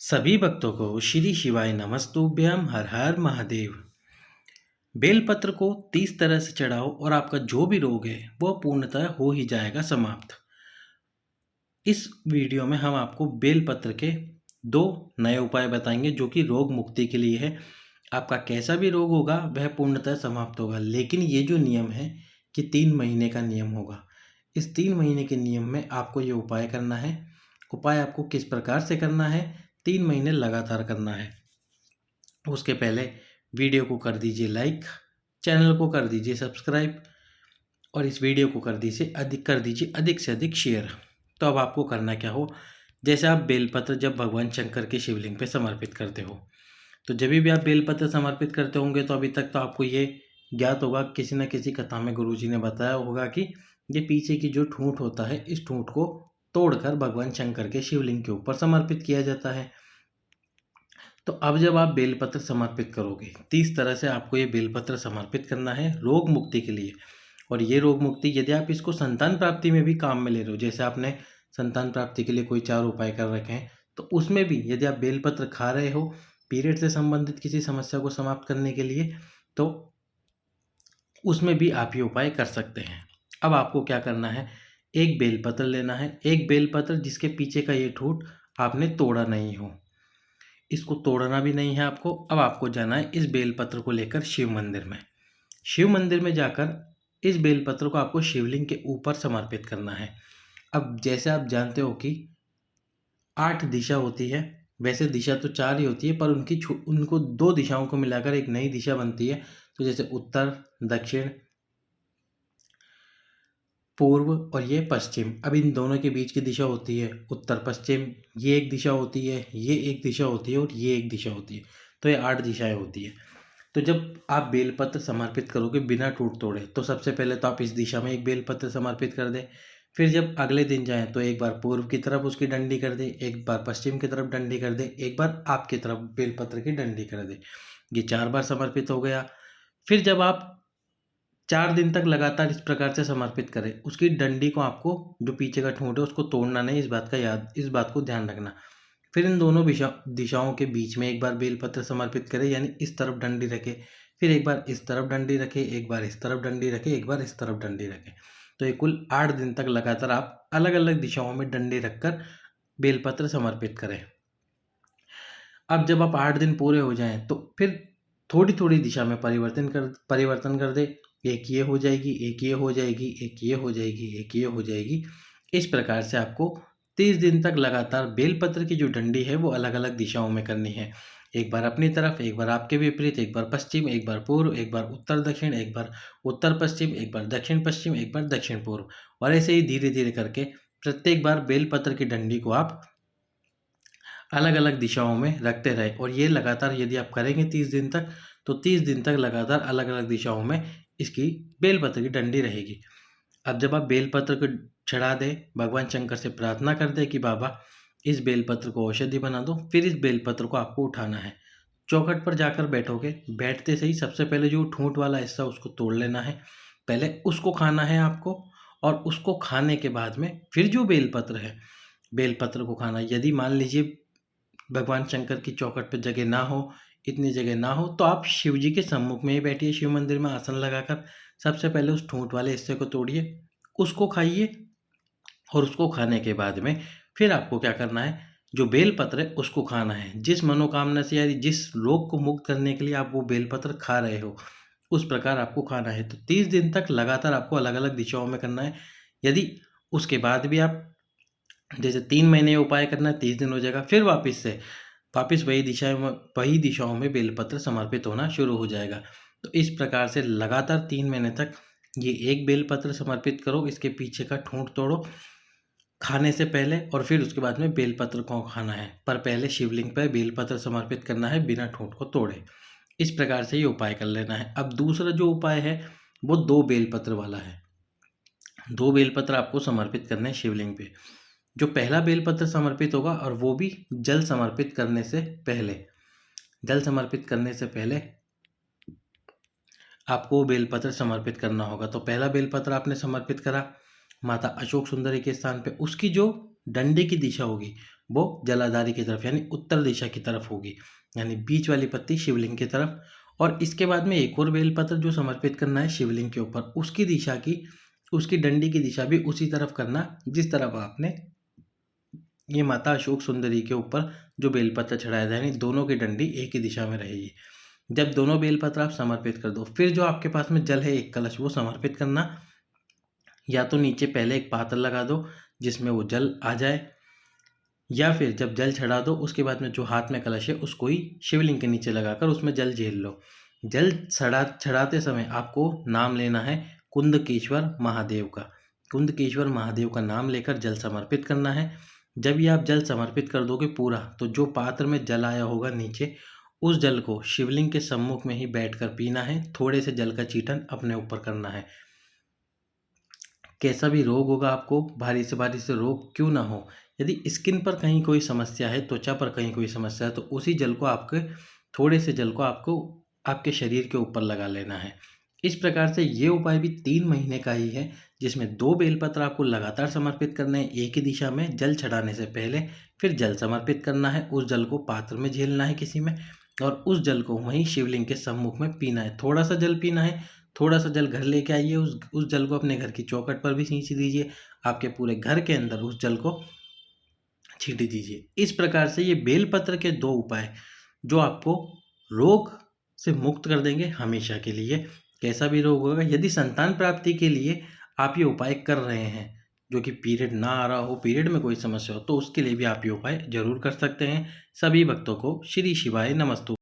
सभी भक्तों को श्री शिवाय नमस्तुभ्यम हर हर महादेव। बेलपत्र को 30 तरह से चढ़ाओ और आपका जो भी रोग है वह पूर्णतः हो ही जाएगा समाप्त। इस वीडियो में हम आपको बेलपत्र के 2 नए उपाय बताएंगे जो कि रोग मुक्ति के लिए है। आपका कैसा भी रोग होगा वह पूर्णतः समाप्त होगा, लेकिन ये जो नियम है कि 3 महीने का नियम होगा। इस 3 महीने के नियम में आपको ये उपाय करना है। उपाय आपको किस प्रकार से करना है, 3 महीने लगातार करना है। उसके पहले वीडियो को कर दीजिए लाइक, चैनल को कर दीजिए सब्सक्राइब और इस वीडियो को कर दीजिए अधिक से अधिक शेयर। तो अब आपको करना क्या हो, जैसे आप बेलपत्र जब भगवान शंकर के शिवलिंग पे समर्पित करते हो, तो जब भी आप बेलपत्र समर्पित करते होंगे तो अभी तक तो आपको ये ज्ञात होगा, किसी न किसी कथा में गुरुजी ने बताया होगा कि ये पीछे की जो ठूंठ होता है, इस ठूंठ को तोड़कर भगवान शंकर के शिवलिंग के ऊपर समर्पित किया जाता है। तो अब जब आप बेलपत्र समर्पित करोगे, 30 तरह से आपको ये बेलपत्र समर्पित करना है रोग मुक्ति के लिए। और ये रोग मुक्ति यदि आप इसको संतान प्राप्ति में भी काम में ले रहे हो, जैसे आपने संतान प्राप्ति के लिए कोई 4 उपाय कर रखे हैं, तो उसमें भी यदि आप बेलपत्र खा रहे हो पीरियड से संबंधित किसी समस्या को समाप्त करने के लिए, तो उसमें भी आप ये उपाय कर सकते हैं। अब आपको क्या करना है, एक बेलपत्र लेना है, एक बेलपत्र जिसके पीछे का ये ठूंठ आपने तोड़ा नहीं हो, इसको तोड़ना भी नहीं है आपको। अब आपको जाना है इस बेलपत्र को लेकर शिव मंदिर में। शिव मंदिर में जाकर इस बेलपत्र को आपको शिवलिंग के ऊपर समर्पित करना है। अब जैसे आप जानते हो कि 8 दिशा होती है, वैसे दिशा तो 4 ही होती है, पर उनको 2 दिशाओं को मिलाकर एक नई दिशा बनती है। तो जैसे उत्तर, दक्षिण, पूर्व और ये पश्चिम। अब इन दोनों के बीच की दिशा होती है उत्तर पश्चिम, ये एक दिशा होती है, ये एक दिशा होती है और ये एक दिशा होती है। तो ये 8 दिशाएं होती है। तो जब आप बेलपत्र समर्पित करोगे बिना टूट तोड़े, तो सबसे पहले तो आप इस दिशा में एक बेलपत्र समर्पित कर दें। फिर जब अगले दिन जाएं तो एक बार पूर्व की तरफ उसकी डंडी कर दें, एक बार पश्चिम की तरफ डंडी कर दें, एक बार आपकी तरफ बेलपत्र की डंडी कर दें। ये 4 बार समर्पित हो गया। फिर जब आप 4 दिन तक लगातार इस प्रकार से समर्पित करें, उसकी डंडी को आपको जो पीछे का ठूंठ है उसको तोड़ना नहीं, इस बात को ध्यान रखना। फिर इन दोनों दिशाओं के बीच में एक बार बेलपत्र समर्पित करें, यानी इस तरफ डंडी रखे, फिर एक बार इस तरफ डंडी रखे, एक बार इस तरफ डंडी रखे, एक बार इस तरफ डंडी रखे। तो ये कुल 8 दिन तक लगातार आप अलग अलग दिशाओं में डंडी रखकर बेलपत्र समर्पित करें। अब जब आप 8 दिन पूरे हो जाएं तो फिर थोड़ी थोड़ी दिशा में परिवर्तन कर दे। एक ये हो जाएगी, एक ये हो जाएगी, एक ये हो जाएगी, एक ये हो जाएगी। इस प्रकार से आपको 30 दिन तक लगातार बेलपत्र की जो डंडी है वो अलग अलग दिशाओं में करनी है। एक बार अपनी तरफ, एक बार आपके विपरीत, एक बार पश्चिम, एक बार पूर्व, एक बार उत्तर दक्षिण, एक बार उत्तर पश्चिम, एक बार दक्षिण पश्चिम, एक बार दक्षिण पूर्व। और ऐसे ही धीरे धीरे करके प्रत्येक बार बेलपत्र की डंडी को आप अलग अलग दिशाओं में रखते रहे। और ये लगातार यदि आप करेंगे 30 दिन तक, तो 30 दिन तक लगातार अलग अलग दिशाओं में इसकी बेलपत्र की डंडी रहेगी। अब जब आप बेलपत्र को चढ़ा दें, भगवान शंकर से प्रार्थना कर दें कि बाबा इस बेलपत्र को औषधि बना दो, फिर इस बेलपत्र को आपको उठाना है। चौखट पर जाकर बैठोगे, बैठते से ही सबसे पहले जो ठूंठ वाला हिस्सा उसको तोड़ लेना है, पहले उसको खाना है आपको। और उसको खाने के बाद में फिर जो बेलपत्र है, बेलपत्र को खाना। यदि मान लीजिए भगवान शंकर की चौखट पर जगह ना हो, इतनी जगह ना हो, तो आप शिव जी के सम्मुख में ही बैठिए, शिव मंदिर में आसन लगाकर सबसे पहले उस ठूंठ वाले हिस्से को तोड़िए, उसको खाइए। और उसको खाने के बाद में फिर आपको क्या करना है, जो बेलपत्र है उसको खाना है। जिस मनोकामना से या जिस रोग को मुक्त करने के लिए आप वो बेलपत्र खा रहे हो, उस प्रकार आपको खाना है। तो 30 दिन तक लगातार आपको अलग अलग दिशाओं में करना है। यदि उसके बाद भी आप जैसे 3 महीने उपाय करना है, 30 दिन हो जाएगा, फिर वापस वही दिशाओं में बेलपत्र समर्पित होना शुरू हो जाएगा। तो इस प्रकार से लगातार 3 महीने तक ये एक बेलपत्र समर्पित करो, इसके पीछे का ठूंठ तोड़ो खाने से पहले, और फिर उसके बाद में बेलपत्र को खाना है। पर पहले शिवलिंग पर बेलपत्र समर्पित करना है बिना ठूंठ को तोड़े। इस प्रकार से ये उपाय कर लेना है। अब दूसरा जो उपाय है वो 2 बेलपत्र वाला है। 2 बेलपत्र आपको समर्पित करने हैं शिवलिंग पे। जो पहला बेलपत्र समर्पित होगा, और वो भी जल समर्पित करने से पहले आपको बेलपत्र समर्पित करना होगा। तो पहला बेलपत्र आपने समर्पित करा माता अशोक सुंदरी के स्थान पे, उसकी जो डंडे की दिशा होगी वो जलाधारी की तरफ यानी उत्तर दिशा की तरफ होगी, यानी बीच वाली पत्ती शिवलिंग की तरफ। और इसके बाद में एक और बेलपत्र जो समर्पित करना है शिवलिंग के ऊपर, उसकी डंडी की दिशा भी उसी तरफ करना जिस तरफ आपने ये माता अशोक सुंदरी के ऊपर जो बेलपत्र चढ़ाया था, यानी दोनों की डंडी एक ही दिशा में रहेगी। जब दोनों बेलपत्र आप समर्पित कर दो, फिर जो आपके पास में जल है एक कलश वो समर्पित करना। या तो नीचे पहले एक पात्र लगा दो जिसमें वो जल आ जाए, या फिर जब जल चढ़ा दो उसके बाद में जो हाथ में कलश है उसको ही शिवलिंग के नीचे लगाकर उसमें जल झेल लो। जल चढ़ाते समय आपको नाम लेना है कुंदकेश्वर महादेव का। कुंदकेश्वर महादेव का नाम लेकर जल समर्पित करना है। जब ये आप जल समर्पित कर दोगे पूरा, तो जो पात्र में जल आया होगा नीचे, उस जल को शिवलिंग के सम्मुख में ही बैठकर पीना है। थोड़े से जल का चीटन अपने ऊपर करना है। कैसा भी रोग होगा आपको, भारी से रोग क्यों ना हो, यदि स्किन पर कहीं कोई समस्या है, त्वचा पर कहीं कोई समस्या है, तो उसी जल को थोड़े से जल को आपको आपके शरीर के ऊपर लगा लेना है। इस प्रकार से ये उपाय भी 3 महीने का ही है, जिसमें 2 बेलपत्र आपको लगातार समर्पित करने हैं एक ही दिशा में जल चढ़ाने से पहले। फिर जल समर्पित करना है, उस जल को पात्र में झेलना है किसी में, और उस जल को वहीं शिवलिंग के सम्मुख में पीना है। थोड़ा सा जल पीना है, थोड़ा सा जल घर लेके आइए, उस जल को अपने घर की चौखट पर भी छींच दीजिए, आपके पूरे घर के अंदर उस जल को छींट दीजिए। इस प्रकार से ये बेलपत्र के 2 उपाय जो आपको रोग से मुक्त कर देंगे हमेशा के लिए। कैसा भी रोग होगा, यदि संतान प्राप्ति के लिए आप ये उपाय कर रहे हैं, जो कि पीरियड ना आ रहा हो, पीरियड में कोई समस्या हो, तो उसके लिए भी आप ये उपाय जरूर कर सकते हैं। सभी भक्तों को श्री शिवाय नमस्तु।